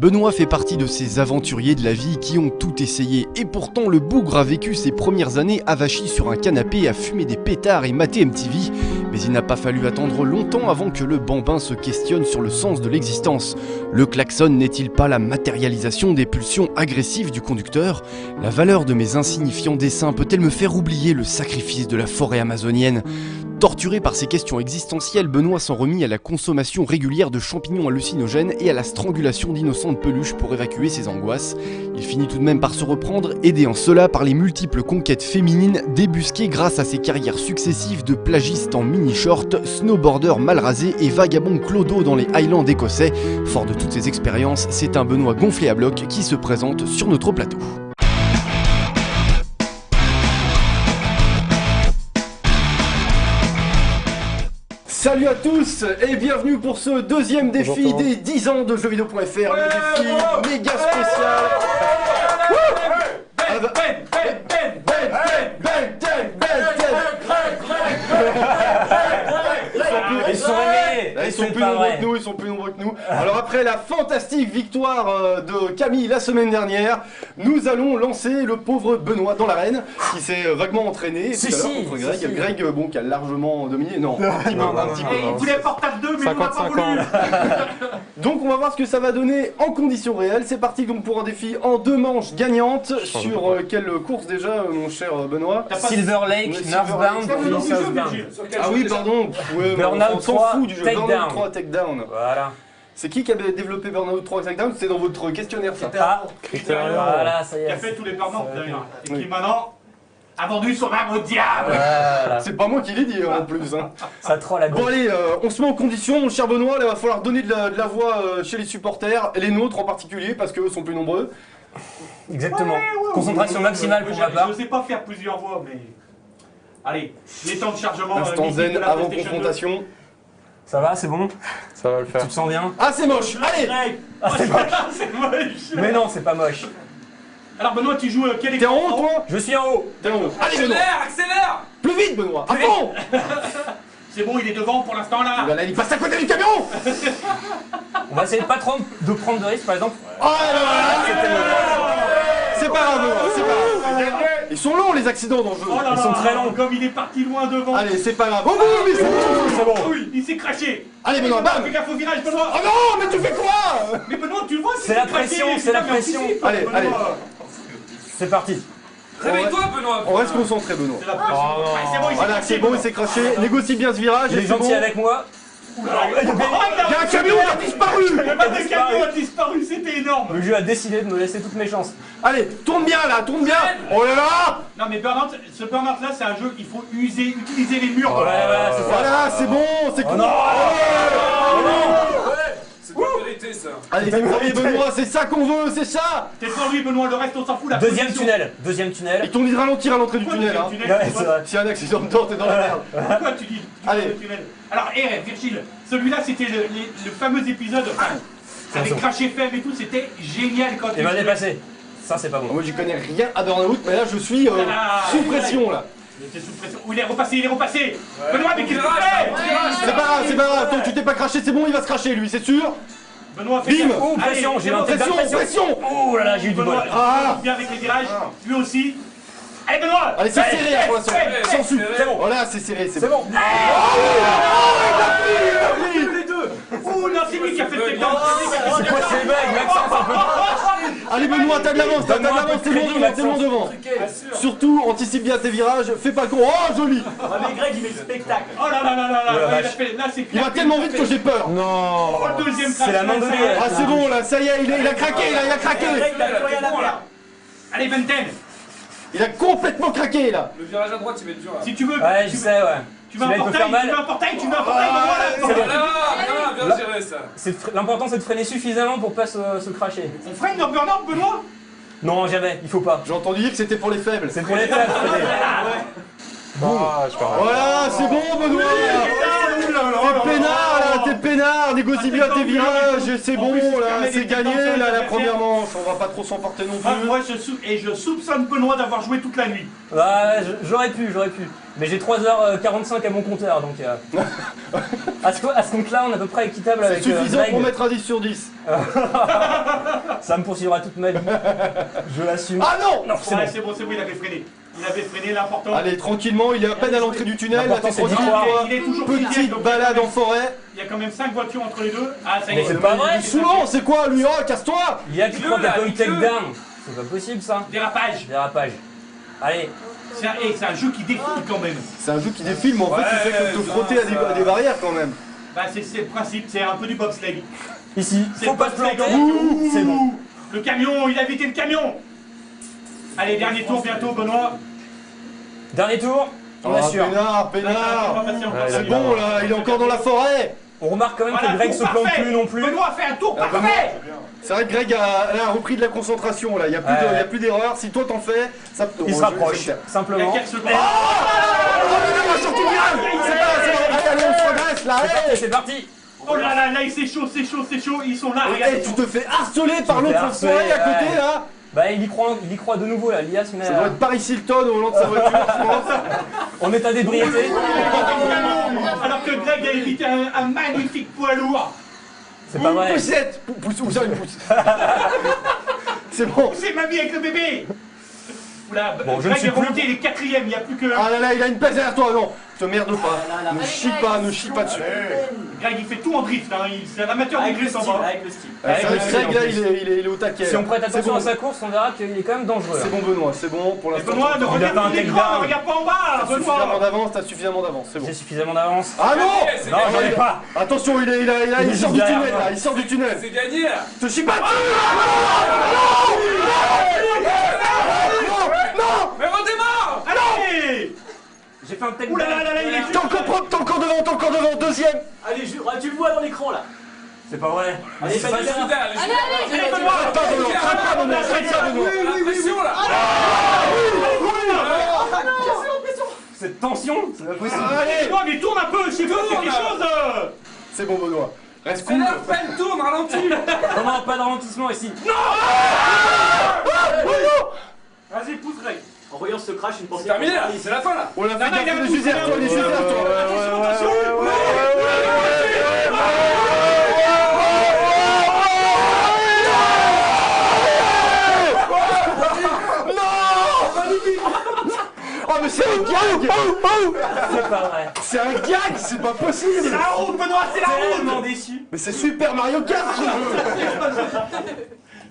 Benoît fait partie de ces aventuriers de la vie qui ont tout essayé, et pourtant le bougre a vécu ses premières années avachi sur un canapé à fumer des pétards et mater MTV, mais il n'a pas fallu attendre longtemps avant que le bambin se questionne sur le sens de l'existence. Le klaxon n'est-il pas la matérialisation des pulsions agressives du conducteur? La valeur de mes insignifiants dessins peut-elle me faire oublier le sacrifice de la forêt amazonienne? Torturé par ces questions existentielles, Benoît s'en remit à la consommation régulière de champignons hallucinogènes et à la strangulation d'innocentes peluches pour évacuer ses angoisses. Il finit tout de même par se reprendre, aidé en cela par les multiples conquêtes féminines débusquées grâce à ses carrières successives de plagiste en mini-short, snowboarder mal rasé et vagabond clodo dans les Highlands écossais. Fort de toutes ces expériences, c'est un Benoît gonflé à bloc qui se présente sur notre plateau. Salut à tous et bienvenue pour ce deuxième défi des 10 ans de jeuxvideo.fr, le défi méga spécial. Ils sont plus nombreux que nous. Alors après la fantastique victoire de Camille la semaine dernière, nous allons lancer le pauvre Benoît dans l'arène qui s'est vaguement entraîné tout à l'heure contre Greg. Greg, bon, qui a largement dominé. Non, un petit peu. Il voulait portable 2 mais 50, on n'a pas voulu. Donc on va voir ce que ça va donner en conditions réelles. C'est parti donc pour un défi en 2 manches gagnantes. Sur quelle course déjà, mon cher Benoît? Silver Lake, Northbound, Southbound. Ah oui, pardon. Burnout 3, du jeu. Burnout 3 Takedown. Voilà. C'est qui avait développé Burnout 3 Takedown? C'est dans votre questionnaire ça. Voilà, ça y est. Qui a fait tous les Burnout d'ailleurs. Et qui maintenant a vendu son âme au diable. Voilà. C'est pas moi qui l'ai dit en plus. Hein. Ça troll à Bon allez, on se met en condition, mon cher Benoît. Là, il va falloir donner de la voix chez les supporters, et les nôtres en particulier, parce qu'eux sont plus nombreux. Exactement. Concentration maximale pour ma part. Je sais pas faire plusieurs voix, mais... Allez, les temps de chargement... Instant zen avant confrontation. Ça va, c'est bon? Ça va le faire. Tu te sens bien? Ah c'est moche, allez. C'est moche. C'est moche. Mais non, c'est pas moche. Alors Benoît, tu joues quel T'es écran? en haut toi? Je suis en haut. T'es en haut. Allez Benoît. Accélère. Plus vite Benoît, à fond. C'est bon, il est devant pour l'instant là. Là, il passe à côté du camion. On va essayer de pas trop de prendre de risques, par exemple. Oh là là, c'est pas grave Benoît, c'est pas grave. Ils sont longs les accidents dans le jeu. Oh là Ils sont là, très longs. Comme il est parti loin devant. Allez, c'est pas grave. Oh oui, c'est bon. Oui, il s'est craché. Allez Benoît, bam. Fais gaffe au virage, Benoît. Oh non, mais tu fais quoi? Mais Benoît, tu le vois, C'est la pression, c'est la pression. Allez, allez. C'est parti. Réveille-toi, Benoît. On reste concentré Benoît. C'est la pression. C'est bon, il s'est Voilà, craché, c'est bon, il Benoît. s'est craché. Négocie bien ce virage. Il est c'est gentil bon. avec moi. Il y a un camion qui a disparu. Le bas de camion a disparu, c'était énorme. Le jeu a décidé de me laisser toutes mes chances. Allez, tourne bien là, tourne bien. Oh là là. Non mais Burnout, ce Burnout là c'est un jeu qu'il faut utiliser les murs. Ouais, c'est ça. Voilà, c'est bon, c'est cool. C'est pas la vérité ça. Allez, Benoît, c'est ça qu'on veut, c'est ça. T'es pour lui Benoît, le reste on s'en fout la Deuxième position. tunnel. Deuxième tunnel. Et t'ont dit de ralentir à l'entrée du tunnel. Hein. Ouais, c'est vrai. S'il y a un accident dedans, t'es dans la merde. Pourquoi tu dis Allez. le tunnel? Alors, Virgile, celui-là c'était le fameux épisode avec Crash FM et tout, c'était génial quand Il va dépasser. Ça, c'est pas bon. Moi, j'y connais rien à Burnout, mais là, je suis sous pression là. Il était sous pression. Oh, il est repassé, il est repassé. Benoît, mais qu'est-ce que tu fais? C'est pas grave, c'est pas grave. Tant que tu t'es pas craché, c'est bon, il va se cracher lui, c'est sûr. Benoît, fais Bim. gaffe. Oh, pression, j'ai un tête Pression, d'impression. pression. Oh là là, j'ai eu du bol. Benoît, Ah. bien avec les virages, lui aussi. Allez Benoît. Allez, c'est serré là pour l'instant. Sans su. C'est bon. Voilà, c'est serré, c'est C'est bon. bon. Les deux. Ouh, non, c'est lui qui a fait le takedown. C'est quoi ces bugs, Maxence, un peu. Allez Benoît, t'as de l'avance, t'es loin devant. Surtout, anticipe bien tes virages, fais pas le con. Oh, joli. Mais Greg, il met le spectacle. Oh là là là là là. Là, c'est Il va tellement vite que j'ai peur. Non. Oh, le deuxième crash. C'est la main de Dieu. Ah, c'est bon là, ça y est, il a craqué là, il a craqué. Allez, Venten. Il a complètement craqué là. Le virage à droite il va être dur là. Si tu veux. Ouais, je sais, ouais. Tu veux un Celui-là, il peut faire portail, mal. tu veux un portail, tu veux un portail, Benoît. Bien géré ça. L'important, c'est de freiner suffisamment pour pas se cracher. On freine dans Burnout, Benoît. Non, jamais, il faut pas. J'ai entendu dire que c'était pour les faibles. C'est pour les faibles, freiner. Ah, je pars. Voilà, c'est bon Benoît. T'es peinard là, t'es peinard. négocie bien tes virages, et c'est En bon plus, il là, permet c'est des gagné défenses là la adversaires. première manche, on va pas trop s'emporter non Ah, plus. moi, je soupçonne Benoît d'avoir joué toute la nuit. Ouais, j'aurais pu. Mais j'ai 3h45 à mon compteur, donc... à ce compte-là, on est à peu près équitable C'est avec suffisant Greg. pour mettre un 10 sur 10. Ça me poursuivra toute ma vie. Je l'assume. Ah non, Non, c'est Ouais, bon. c'est bon, il avait freiné. Il avait freiné l'important. Allez, tranquillement, il est à peine à l'entrée du tunnel, là L'important, t'es c'est tranquille, victoire. toi. Il est toujours sixième, Petite donc balade en forêt. il y a quand même 5 voitures entre les deux. Ah, ça y Mais est. c'est pas vrai. Souvent, c'est quoi lui? Oh, casse-toi. Il y a qui Dieu, croit qu'il y a là, pas eu Dieu. takedown. C'est pas possible, ça. Dérapage. Dérapage. Allez, C'est un jeu qui défile quand même. C'est un jeu qui défile, mais en fait, tu fais que te ça, frotter à ça. des barrières quand même. Bah, c'est le principe, c'est un peu du bobsleigh. ici, C'est faut le pas se bobsleigh. planter. Ouh, C'est bon. Le camion, il a évité le camion. Allez, dernier tour bientôt, Benoît. Dernier tour, on Ah, assure. Pénard, On va Pénard. passer encore C'est dernier. bon là, il est encore dans la forêt. On remarque quand même Voilà, que Greg tour se plante parfait. plus non plus. Benoît a fait un tour Ah, parfait. C'est vrai que Greg a repris de la concentration là, il n'y a plus Ouais. il y a plus d'erreur. Si toi t'en fais, ça peut. Il se rapproche, Il y a simplement. 4 secondes. Surtout virage. C'est pas, allez, on progresse là. Hey. C'est parti. Oh là là, là, c'est chaud, ils sont là, Hey, regardez. tu te fais harceler par Tu te fais l'autre harceler, forêt à côté ouais. là. Bah il y croit de nouveau là, l'IA se met Ça doit à... être Paris Hilton au volant de sa voiture, je pense. On est à d'ébriété. Alors que Greg a évité un magnifique poids lourd. C'est pas vrai. Poussette. Pousse, où ça une pousse. C'est bon. C'est mamie avec le bébé. Oula, Bon, je ne Greg suis est plus- remonté, il est 4ème, il n'y a plus que... Ah là là, il a une place derrière toi, non. Te merde pas. Ne Allez, chie Greg, pas, ne chie pas dessus. Greg, il fait tout en drift, hein. C'est un amateur de Avec le drift en style, bas. avec le style. C'est vrai que Avec le Greg là, style, en il est au taquet. Si on prête C'est attention bon. à sa course, on verra qu'il est quand même dangereux. C'est bon Benoît, c'est bon pour Et l'instant. Benoît, ne Il a regarde pas un pas l'écran, takedown. ne regarde pas en bas, T'as suffisamment Benoît. d'avance, t'as suffisamment d'avance, c'est bon. J'ai suffisamment d'avance. Ah non. C'est Non, gagné. j'en ai pas. Attention, il Il est sort du derrière tunnel moi. là, il sort du tunnel. C'est gagné là. Te chie pas. Mais redémarre. Allez. J'ai fait un takedown. Ouh là là là là, il est T'es encore propre, t'es encore devant, deuxième. Allez, tu le vois dans l'écran là. C'est pas vrai. Allez, C'est faites pas ça. ça. Allez, Benoît. Traite pas Benoît, traite pas Benoît, traite pas Benoît. L'impression là. Cette tension, c'est pas possible. Allez, Benoît, mais tourne un peu, je sais pas, fais quelque chose. c'est bon Benoît. Reste C'est cool. la peine, tourne, ralentis. Non, non, pas de ralentissement ici. Vas-y, pousse Greg. En voyant ce crash, une pensée. C'est terminé là, c'est la fin là. On l'a fait Non, non, il y a gaffe, un les coup, juste derrière toi, les juste derrière toi. Attention, attention. Oh mais c'est un gag. C'est pas vrai. C'est un gag, c'est pas possible. C'est la route, Benoît, c'est la Tellement route. déçu. Mais c'est Super Mario Kart.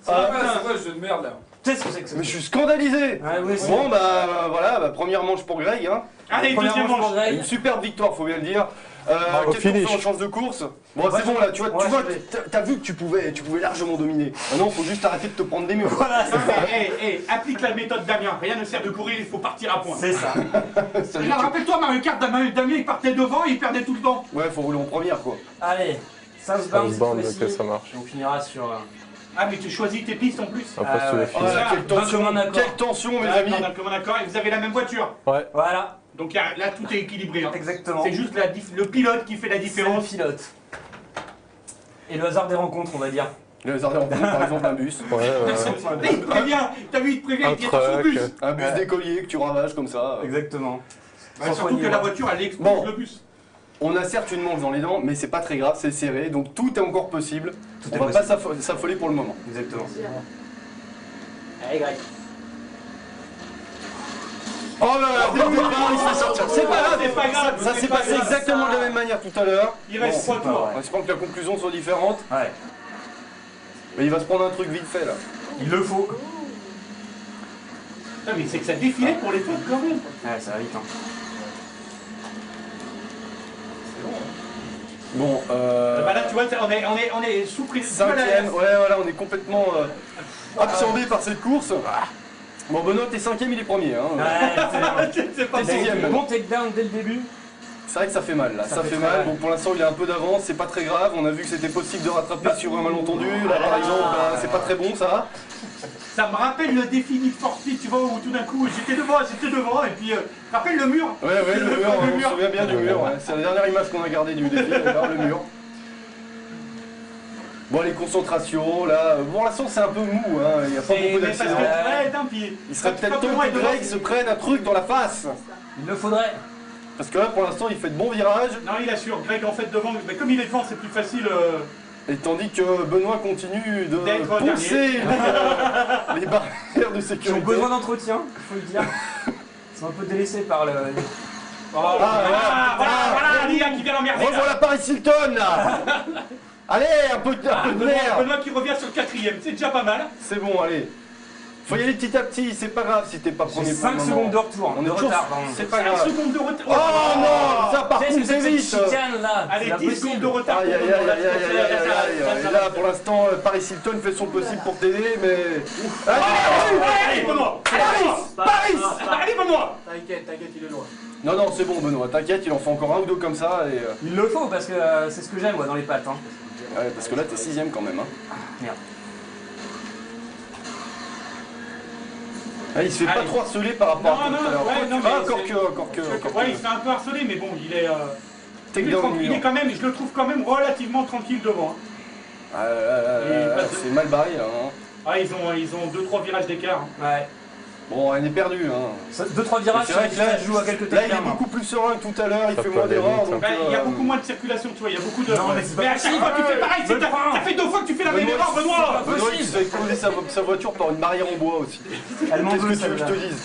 C'est quoi ce jeu de merde là. Qu'est-ce que c'est que ça? Mais je suis scandalisé. Ouais, oui, c'est Bon bah voilà, première manche pour Greg hein. Allez, Première deuxième manche pour manche. Greg. Une superbe victoire, faut bien le dire. Bravo, Quelle finish. en chance de course. Bon, Ouais, c'est bon là, tu vois, ouais, t'as vu que tu pouvais largement dominer. Maintenant, faut juste arrêter de te prendre des murs. Voilà, c'est ça. Applique la méthode Damien. Rien ne sert de courir, il faut partir à point. C'est ça. Regarde, rappelle-toi, Mario Kart, Damien, il partait devant, il perdait tout le temps. Ouais, faut rouler en première quoi. Allez, Southbound cette Southbound, fois-ci. ok, ça marche. Et on finira sur... Ah, mais tu choisis tes pistes en plus. Après, Ah tu ouais. les Oh finis. là, quelle tension, D'un commun accord. quelle tension mes Ouais, amis. on a le commun accord et vous avez la même voiture. Voilà, Donc là, tout est équilibré. Hein. exactement. C'est juste le pilote qui fait la C'est le différence. pilote. Et le hasard des rencontres, on va dire. Le hasard des rencontres, par exemple un bus. Ouais, Il te prévient, t'as vu, il te prévient, Un il est dans son truck. bus. Un bus Ouais. d'écolier que tu ravages comme ça. Exactement. Bah, Sans surtout soigner, que la ouais. voiture, elle explose Bon. le bus. On a certes une manche dans les dents, mais c'est pas très grave, c'est serré, donc tout est encore possible. Tout On est va possible. pas s'affoler pour le moment. Exactement. Allez, Greg. Oh là là, dès le départ, il se fait sortir. C'est pas grave, C'est pas grave, ça c'est s'est pas passé grave. exactement de la même manière tout à l'heure. Il reste Bon, 3 pas tours. vrai. on espère que la conclusion soit différente, Ouais, mais il va se prendre un truc vite fait là. il le faut. Putain, mais c'est que ça défilait pour les tours quand même. Ouais, ça va vite, hein. Bon, Bah là, tu vois, on est sous pression. cinquième, ouais voilà, on est complètement absorbé par cette course. Bon Benoît, t'es cinquième, il est premier. Hein. Ouais, C'est pas T'es c'est sixième, bon. maintenant. Bon takedown dès le début. C'est vrai que ça fait mal là, ça fait très mal. mal. Bon pour l'instant il a un peu d'avance, c'est pas très grave. On a vu que c'était possible de rattraper sur un malentendu. Là par exemple, bah, c'est pas très bon ça. Ça me rappelle le défi Need for Speed, tu vois, où tout d'un coup j'étais devant, et puis rappelle le mur. Ouais le mur, on se souvient bien du mur. Ouais. C'est la dernière image qu'on a gardée du défi, d'ailleurs, le mur. Bon, les concentrations, là, pour l'instant c'est un peu mou, hein. Il n'y a pas beaucoup d'accidents. Ouais, tant pis. Il serait peut-être temps que Greg se prenne un truc dans la face. Il le faudrait. Parce que là, pour l'instant, il fait de bons virages. Non, il assure. Greg, en fait, devant, mais comme il est devant, c'est plus facile. Et tandis que Benoît continue de D'être pousser les barrières de Qui ont sécurité. besoin d'entretien, il faut le dire. Ils sont un peu délaissés par le. Voilà, l'IA qui vient l'emmerder. Revoilà Paris Hilton, là. Allez, un peu de nerf. Benoît qui revient sur le 4ème, c'est déjà pas mal. C'est bon, allez. Faut y aller petit à petit, c'est pas grave si t'es pas premier. J'ai 5 secondes de retour, On de est toujours. retard, pardon. C'est pas 5 grave. secondes de retard. Oh non, ça par Qu'est-ce contre que c'est c'est que cette vite. chicane là? Allez, C'est pas 10 secondes possible. de retard. Aïe aïe aïe aïe aïe aïe aïe. Et là, pour l'instant, Paris Hilton fait son possible pour t'aider, mais. Allez, Benoît. Paris. Allez, Benoît. T'inquiète, il est loin. Non, non, c'est bon, Benoît, t'inquiète, il en fait encore un ou deux comme ça. Et, Il le faut parce que c'est ce que j'aime moi dans les pattes. Hein. ouais, parce que là, t'es 6ème quand même. Hein. Merde. Ah, il se fait pas Allez. trop harceler par rapport à Non, tout à non, l'heure. ouais, non, Ah, mais encore que. Ouais, il se fait un peu harceler, mais bon, il est. Take Il est down tranquille, il est mur. quand même, je le trouve quand même relativement tranquille devant. C'est mal barré là. Hein. Ah, ils ont 2-3 virages d'écart. Ouais. Bon, elle est perdue. Hein. 2-3 virages, C'est vrai que là, ça se joue à quelques là, il est têtes. beaucoup plus serein que tout à l'heure, il Ça fait peut moins aller d'erreurs. vite, donc, Il y a beaucoup moins de circulation, tu vois, il y a beaucoup de. Non, mais c'est pas à chaque fois que tu fais pareil, Me le prends. ça fait 2 fois que tu fais la même erreur, Benoît. Benoît, il se fait causer sa voiture par une barrière en bois aussi. Elle m'en Qu'est-ce veut que tu veux que je te celle-là. dise?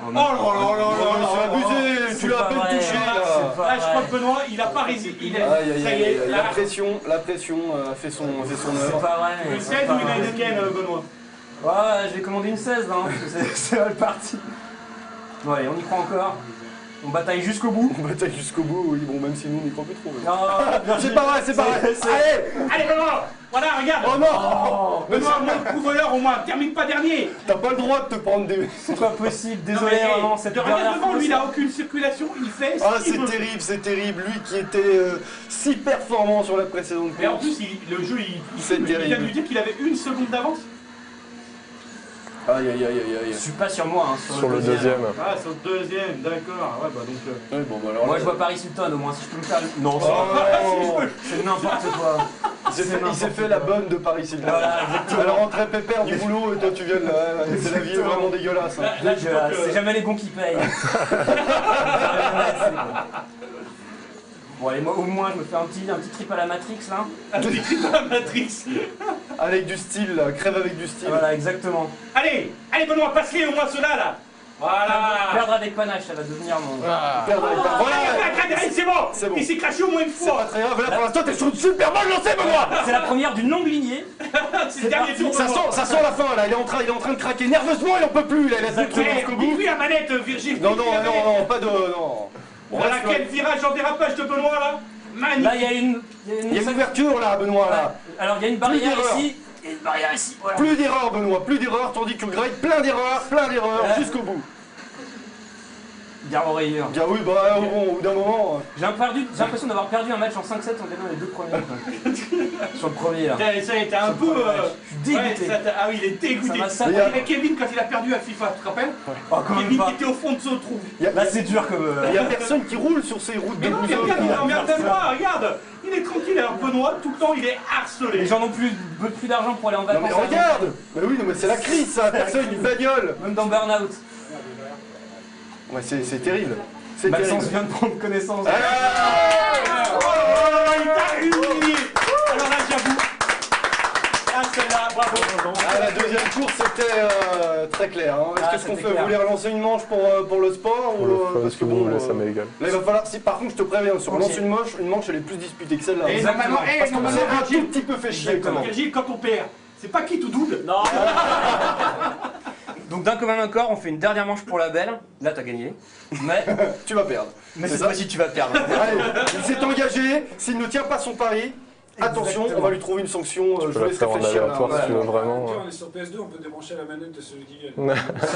Oh là là là là C'est là. abusé, tu l'as à peine touché là. Ah, je crois que Benoît, il a pas résisté. Il est. Aïe aïe Ça y aïe, est, aïe, là. la pression fait son C'est œuvre. pas vrai. Une c'est 16 pas ou une vrai. Heineken, Benoît? Ouais, j'ai commandé une 16 là, hein. C'est mal parti. Bon allez, on y croit encore. On bataille jusqu'au bout. On bataille jusqu'au bout, oui, bon, même si nous on n'y croit plus trop. mais- Non, C'est pas vrai, c'est pas vrai. Allez. Allez, Benoît. Voilà, regarde. Oh non. Benoît, moi, prouve-leur au moins, termine pas dernier. T'as pas le droit de te prendre des... c'est pas possible, Non, désolé mais, vraiment, cette regarde dernière devant, lui, il a fois. aucune circulation, il fait ce Ah, qu'il veut. c'est terrible. Lui qui était si performant sur la précédente Mais en course. plus, le jeu, C'est il vient de terrible. lui dire qu'il avait 1 seconde d'avance. Aïe aïe aïe aïe Je aïe. suis pas sur moi, hein, Sur le deuxième. Ah, sur le deuxième, d'accord. Ouais, bah donc. Ouais, bon, bah alors Moi là, je vois Paris Hilton au moins, si je peux me faire. Non, Oh, c'est n'importe quoi. il s'est fait la bonne de Paris Hilton. Voilà, exactement. Elle rentrait pépère du boulot et toi tu viens de là. C'est la vie est vraiment dégueulasse. Hein. Là, je crois que. C'est jamais les bons qui payent. Bon allez, moi au moins je me fais un petit trip à la Matrix là. Un petit trip à la Matrix. Avec du style, là, crève avec du style. Voilà, exactement. Allez, Benoît, passe-les au moins ceux-là, là. Voilà. Perdre avec panache, ça va devenir mon. Perdre avec ta- Voilà. C'est bon. C'est bon. Il s'est craché au moins une C'est pas fois. très grave, là pour l'instant t'es sur une super bonne lancée, Benoît. C'est la première d'une longue lignée. C'est le dernier tour. Ça sent la fin là, il est en train de craquer nerveusement, il en peut plus, là, il a tenu trop jusqu'au bout. Dis-lui la manette, Virgile. Non, pas de. Non. On Voilà reste quel virage en dérapage de Benoît, là. Magnifique. Là il y a une. Il y a une ouverture là, Benoît là. Alors il y a une barrière d'erreurs. ici. Il y a une barrière ici. Voilà. Plus d'erreurs, Benoît, plus d'erreurs, tandis que Greg, plein d'erreurs, jusqu'au bout. Garde au rayure. Bien oui, bah bon, au bout d'un moment. J'ai l'impression d'avoir perdu un match en 5-7 en gagnant les deux premiers. quoi. Sur le premier là. Ça a été un peu. Je suis dégoûté. Ah oui, il est dégoûté. Ça m'a sapé. Il y avait Kevin quand il a perdu à FIFA, tu te rappelles? Oh, quand même Kevin pas. qui était au fond de ce trou. Là c'est dur comme. Il y a personne qui roule sur ces routes de Mais non, bouseux. regarde, il emmerde tellement, regarde. Il est tranquille, alors Benoît, tout le temps, il est harcelé. Les gens n'ont plus d'argent pour aller en Non vacances. mais regarde. Mais oui, non, mais c'est la crise ça, personne une bagnole. Même dans Burnout. Ouais, c'est terrible. C'est Maxence terrible. vient de prendre connaissance. Il t'a humilié. Alors là, j'avoue. Ah, celle-là, bravo. Ah, la deuxième course c'était très clair. Hein. Qu'est-ce qu'on c'était fait? Vous clair. voulez relancer une manche pour le sport Pour ou le fun, parce si que vous bon, voulez, ça m'est égal. là il va falloir. Si par contre je te préviens, sur Ok. lance une manche elle est plus disputée que celle-là. Et normalement, Parce qu'on normalement, s'est un tout Virgile, petit peu fait chier quand même. Virgile, quand on perd, c'est pas qui tout double. Non, Donc d'un commun accord, on fait une dernière manche pour la belle. Là t'as gagné. Mais Tu vas perdre. C'est cette ça. fois-ci tu vas perdre. Allez, il s'est engagé, s'il ne tient pas son pari, attention, on va lui trouver une sanction, Tu je peux vous la laisse faire en réfléchir. aléatoire là. si tu veux vraiment. On est sur PS2, on peut débrancher la manette de celui qui gagne. Ça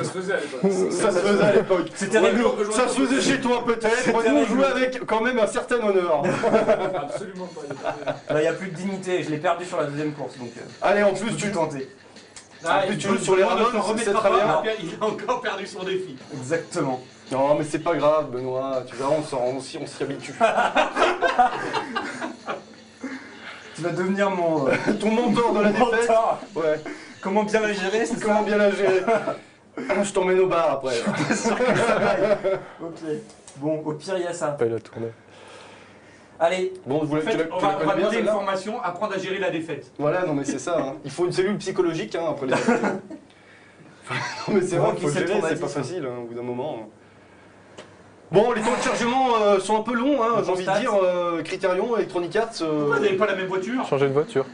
se faisait à l'époque. Ça se faisait à l'époque. C'était Ouais, rigolo. Ça se faisait chez toi peut-être, moi nous on jouait avec quand même un certain honneur. Absolument pas. Là y a plus de dignité. Je l'ai perdu sur la deuxième course donc. Allez, en Je plus peux tu plus tenter. Ah, plus, il tu veut joues sur les Benoît ne Ramones, se c'est remettra très pas, bien. Il a encore perdu son défi. Exactement. Non mais c'est pas grave Benoît, tu verras on s'y habitue. Tu vas devenir mon... Ton mentor de la défaite. mentor. Ouais. Comment bien la gérer, c'est Comment bien la gérer. Je t'emmène au bar après. Ok. Bon, au pire, il y a ça. Pas la tournée. Allez, Bon, En fait, tu la on va connais bien demander une celle-là. formation, apprendre à gérer la défaite. Voilà, non mais c'est ça. Hein. Il faut une cellule psychologique hein, après les. non mais c'est vrai Bon, qu'il faut qui sait gérer, le c'est pas traumatisme. facile hein, au bout d'un moment. Bon, les temps de chargement sont un peu longs, hein, On j'ai envie de constate. dire. Criterion, Electronic Arts. Pourquoi vous n'avez pas la même voiture? Changer de voiture.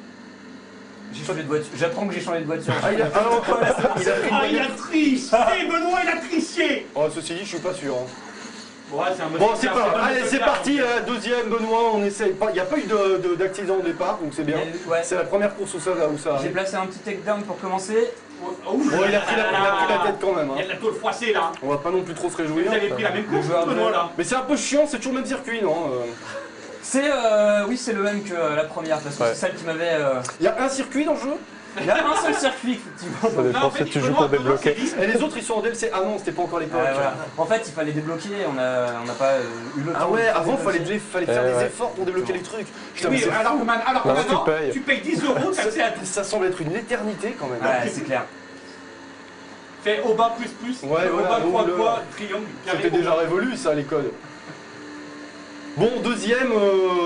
j'ai changé de voiture. J'apprends que j'ai changé de voiture. Ah, il a pris une Ah, il a baguette. triché! Benoît, il a triché! Oh, ceci dit, je suis pas sûr. Hein. Ouais, c'est un Bon, c'est pas grave. un Allez, c'est motocar, parti, donc, deuxième, Benoît, on essaye. Il n'y a pas eu d'accident au départ, donc c'est bien. Ouais. C'est la première course où ça J'ai arrive. placé un petit takedown pour commencer. Oh, oh, Bon, il a pris la tête quand même. Il y a Hein. de la tôle froissée là. On va pas non plus trop se réjouir. Vous avez pris la même course, joueur de- Benoît là. Mais c'est un peu chiant, c'est toujours le même circuit, non C'est oui, c'est le même que la première parce que Ouais. c'est celle qui m'avait. Il y a un circuit dans le jeu Il y a un seul circuit effectivement. Ça dépend si tu joues pour débloquer. et les autres ils sont en DLC. Ah non, c'était pas encore l'époque. Voilà. En fait, il fallait débloquer. On n'a pas eu le temps. Ah ouais, de avant débloquer. fallait faire des ouais. efforts pour débloquer les trucs. Putain, mais Oui, c'est alors fou. que Maintenant, maintenant, tu payes. tu payes 10 euros, t'as accès à tout. Ça semble être une éternité quand même. Ouais, c'est clair. Fais au bas plus, Ouais, au voilà, bas 3 le- fois, triangle, carré. C'était déjà révolu ça, les codes. Bon, deuxième,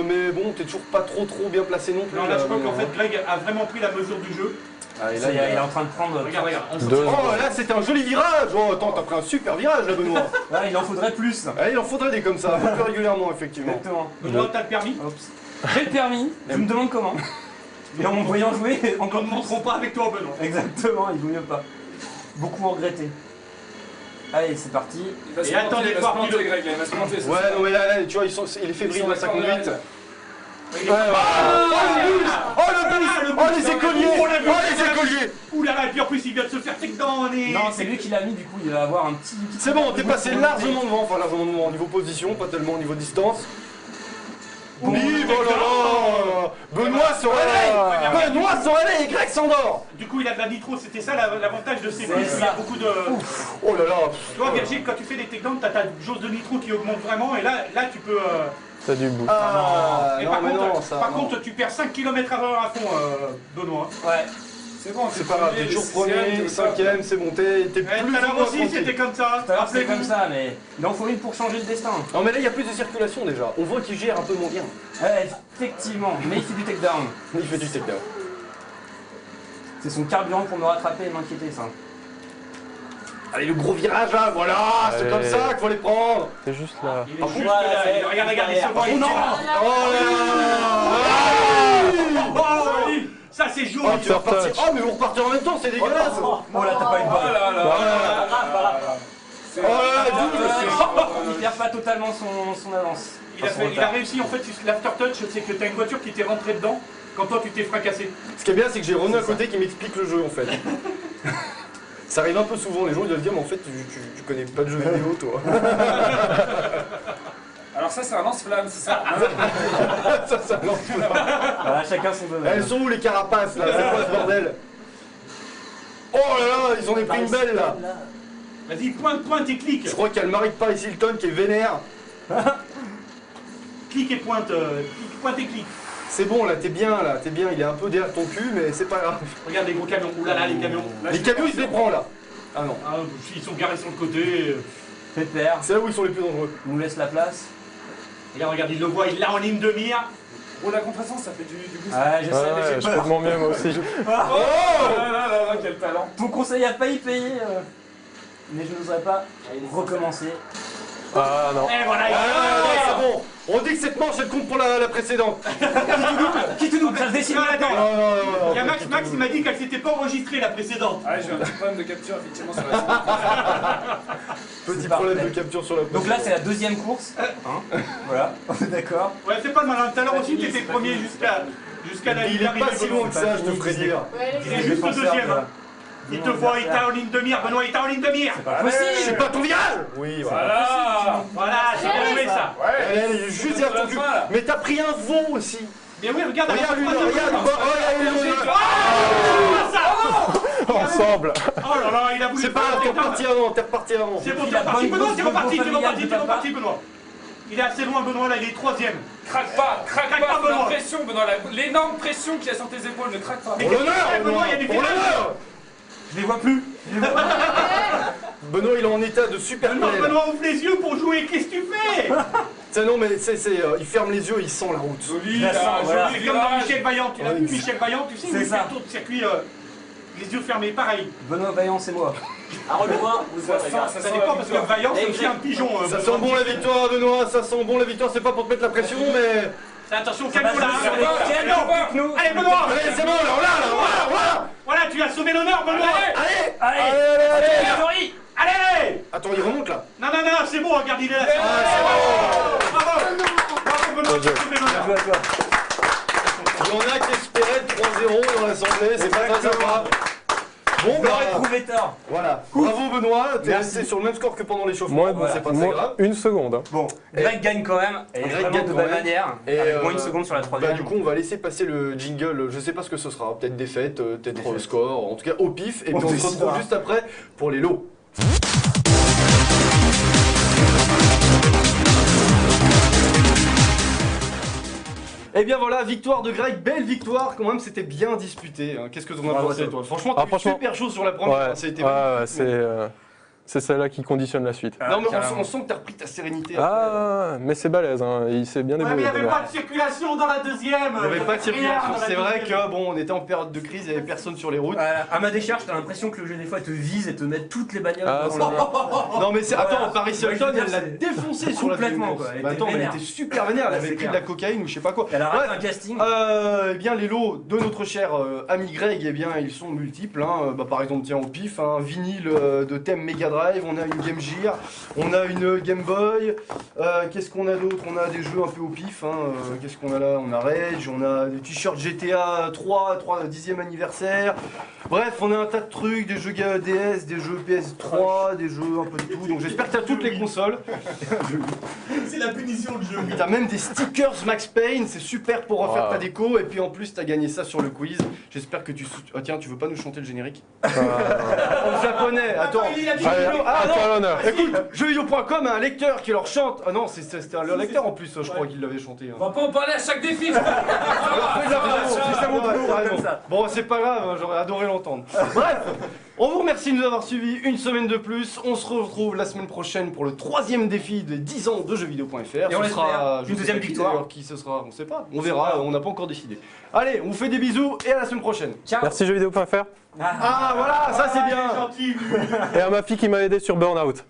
mais bon, t'es toujours pas trop bien placé non plus. Non, là, je crois mais, qu'en fait, Greg a vraiment pris la mesure du jeu. Ah, et Ça là, y est, il est en train de prendre. Regarde. Deux. Oh, là, c'était un joli virage. Oh, attends, t'as pris un super virage là, Benoît. Là, il en faudrait plus. Ah, il en faudrait des comme ça, un peu plus régulièrement, effectivement. Exactement. Benoît, t'as le permis? Oups. J'ai le permis. Tu me demandes comment. Et en voyant jouer, On encore ne plus. montrons pas avec toi, Benoît. Exactement, il vaut mieux pas. Beaucoup regretté. Allez, c'est parti. Il va se Et planter, attendez, il va se voir planter, le- Greg, là, il va se planter. c'est Ouais, ça. non, mais là, tu vois, il est fébrile dans sa conduite. Il est- Ouais, ouais. Oh le bus! le Oh bus, les écoliers! oh, le bus, Oh les écoliers! Ouh là là, et puis en plus, il vient de se faire takedown et... Non, c'est lui qui l'a mis, du coup, il va avoir un petit. C'est bon, t'es passé largement devant, enfin largement devant au niveau position, pas tellement au niveau distance. Bon, Oui, oh là là! Benoît se réveille! Benoît se réveille et Greg s'endort! Du coup, il a de la nitro, c'était ça l'avantage de ces C'est bus. Il y a ça. beaucoup de... Oh là là! Tu vois, Virgile, quand tu fais des takedowns, t'as ta jauge de nitro qui augmente vraiment, et là tu peux... T'as du bout. Ah Et non par mais contre, non, ça. par non. contre, tu perds 5 km/h à fond, Benoît. Ouais. C'est bon, C'est pas grave, t'es toujours premier, cinquième, c'est bon, t'es plus Tout à ou l'heure moins aussi, tranquille. c'était comme ça. Tout à l'heure, c'est Rappelez-vous. comme ça, mais il en faut une pour changer le destin. Non mais là il y a plus de circulation déjà, on voit qu'il gère un peu moins bien. Ouais, effectivement, mais il fait du takedown. Il fait du takedown. C'est son carburant pour me rattraper et m'inquiéter, ça. Allez le gros virage là, voilà, c'est Allez. comme ça qu'il faut les prendre. C'est juste là. Il est Par juste contre, là, regarde, il se voit. Oh non! Oh, joli. Ça, c'est joli. Oh, tu vas After repartir. touch. Oh mais vous repartez en même temps, c'est dégueulasse! Oh là, t'as pas une Oh balle. là là. Oh là là, Il perd pas totalement son avance. Il a réussi, en fait, l'aftertouch, c'est que t'as une voiture qui t'est rentrée dedans quand toi tu t'es fracassé. Ce qui est bien, c'est que j'ai Renaud à côté qui m'explique le jeu en fait. Ça arrive un peu souvent, les gens ils doivent dire, mais en fait, tu connais pas de jeux vidéo toi. Alors ça, c'est un lance-flamme, c'est ça? ça lance. Voilà, chacun son domaine. Elles sont où les carapaces là? C'est quoi ce bordel? Oh là là, ils en ont pris une belle là. Vas-y, pointe et clique. Je crois qu'il y a le mari de Paris Hilton qui est vénère. Clique et pointe, pointe et clique. C'est bon là, t'es bien, il est un peu derrière ton cul, mais c'est pas grave. Regarde les gros camions. Ouh là là, les camions. Là, Les camions, il se les prend là. Ah non, Ah, ils sont garés sur le côté. Pépère, c'est là où ils sont les plus dangereux. il nous laisse la place. Regarde, il le voit, il l'a en ligne de mire. Oh, la contresens, ça fait du boost. Ouais, je sais, mais Ouais, j'ai je peur. fais de mon mieux moi aussi. Oh là là là là, quel talent. Ton conseil a failli payer, mais je n'oserais pas recommencer. Ah non. Et voilà, C'est bon, on dit que cette manche elle compte pour la précédente. Qui te double, ça se décide. Non, attends. Non. Il y a Max, il m'a dit qu'elle s'était pas enregistrée la précédente. Ah, j'ai un petit problème de capture, effectivement, sur la suite. Petit C'est problème parfait. de capture sur la Donc là, c'est la deuxième course. Hein, voilà, on est d'accord. Ouais, c'est pas malin. Tout à l'heure aussi, t'étais premier jusqu'à la Il est pas si loin que ça, je te ferai dire. Il est juste deuxième. Il te voit, il t'a en ligne de mire. Benoît, il t'a en ligne de mire. C'est pas ton virage. Oui, voilà. Voilà. Voilà, c'est bien joué ça. Ouais. Elle est juste derrière ton cul. Mais t'as pris un vent aussi. Mais oui, regarde. Regarde lui, regarde. Ensemble. Oh là là, il a voulu C'est pas grave, t'es reparti avant. C'est bon, Il t'es a reparti, bonne Benoît, grosse t'es reparti, bonne t'es familiale reparti, de t'es papa. reparti, Benoît. Il est assez loin, Benoît, là, il est 3ème. Craque pas, Craque pas, c'est la Benoît. pression, Benoît, l'énorme pression qu'il y a sur tes épaules, ne craque pas. Mais qu'est-ce que tu fais, Benoît? Il y a des Pour virages. l'honneur. Je les vois plus. Benoît, il est en état de super Benoît, play. Benoît, ouvre les yeux pour jouer, qu'est-ce que tu fais? Non, mais il ferme les yeux, il sent la route. Joli, La là, sens, voilà. joli C'est comme dans virage. Michel Vaillant, tu l'as vu Michel Vaillant, tu sais, C'est il fait ça. un tour de circuit, les yeux fermés, pareil. Benoît Vaillant, c'est moi. À revoir, vous Ça voir, les sent, gars. ça Ça sent dépend la parce que victoire. Vaillant, c'est aussi un pigeon. Ça Benoît. sent bon la victoire, Benoît, ça sent bon la victoire, c'est pas pour te mettre la pression, mais... Attention, calme-toi là. sur les quels Non. Allez, Benoît. Allez, c'est bon, là, voilà. Voilà, tu as sauvé l'honneur, Benoît. Allez, Allez. Allez. Attends, il remonte là. Non, c'est bon, regarde, il est là. Bravo. Bravo, Benoît, tu as sauvé l'honneur. joue à toi. Il y en a qui espéraient 3-0 dans l'assemblée, c'est pas très sympa. Bon, Vous l'aurez bah, trouvé tard. voilà. Bravo Benoît, t'es Merci. resté sur le même score que pendant l'échauffement, Moins, c'est pas très grave. une seconde. Hein. Bon, Greg gagne quand même. Et Greg vraiment gagne de quand belle même. manière. Et, Avec moins une seconde sur la Bah, troisième. du coup, on va laisser passer le jingle, je sais pas ce que ce sera, peut-être défaite, peut-être score, en tout cas au pif, et puis on se retrouve juste après pour les lots. Et bien voilà, victoire de Greg, belle victoire, quand même c'était bien disputé. Hein. Qu'est-ce que t'en as Bravo, pensé toi. toi? Franchement, t'as eu franchement, super chaud sur la première, ça a été magnifique. c'est celle-là qui conditionne la suite. Non mais carrément. on sent que t'as repris ta sérénité. Ah, mais c'est balèze, hein. Il s'est bien Ouais, mais il débrouillé. n'y avait Benoît. pas de circulation dans la deuxième. Il n'y avait pas de circulation, Rien dans la c'est vrai deuxième. que bon, on était en période de crise, il n'y avait personne sur les routes. À ma décharge, t'as l'impression que le jeu des fois te vise et te met toutes les bagnoles Ah, dans le. Non mais c'est... Attends, Voilà. Paris Ouais, je Hilton, veux dire, elle l'a c'est défoncé sur la complètement, deuxième quoi. course. Elle Bah, était attends, mais elle vénère. était super vénère, elle Ouais, avait c'est pris de clair. la cocaïne ou je sais pas quoi. Elle a raté Bref, un casting. Eh bien les lots de notre cher ami Greg, eh bien ils sont multiples. Hein. Bah, par exemple, tiens au pif, un vinyle de thème Mega Drive, on a une Game Gear, on a une Game Boy. Qu'est-ce qu'on a d'autre? On a des jeux un peu au pif. Hein. Qu'est-ce qu'on a là? On a Rage, on a des t-shirts GTA 3, 10e anniversaire. Bref, on a un tas de trucs, des jeux DS, des jeux PS3, des jeux un peu de tout. Donc j'espère que t'as toutes les consoles. C'est la punition de jeu. T'as même des stickers Max Payne, c'est super pour refaire Wow. ta déco. Et puis en plus, t'as gagné ça sur le quiz. J'espère que tu. Ah tiens, tu veux pas nous chanter le générique? En japonais, attends. il a dit Allez, que- Ah à toi non. l'honneur. Écoute, jeuxvideo.com a un lecteur qui leur chante. Ah non, c'était le lecteur en plus, je crois qu'il l'avait chanté. On va pas en parler à chaque défi. Bon, c'est pas grave, hein, j'aurais adoré l'entendre. Bref, on vous remercie de nous avoir suivis une semaine de plus. On se retrouve la semaine prochaine pour le 3e défi des 10 ans de jeuxvideo.fr. Et on l'espère, une deuxième victoire. Qui ce sera, on sait pas. On verra, on n'a pas encore décidé. Allez, on vous fait des bisous et à la semaine prochaine. Ciao. Merci jeuxvideo.fr. Ah voilà, ça c'est bien. Gentil. Et à ma fille qui m'a aidé sur Burnout.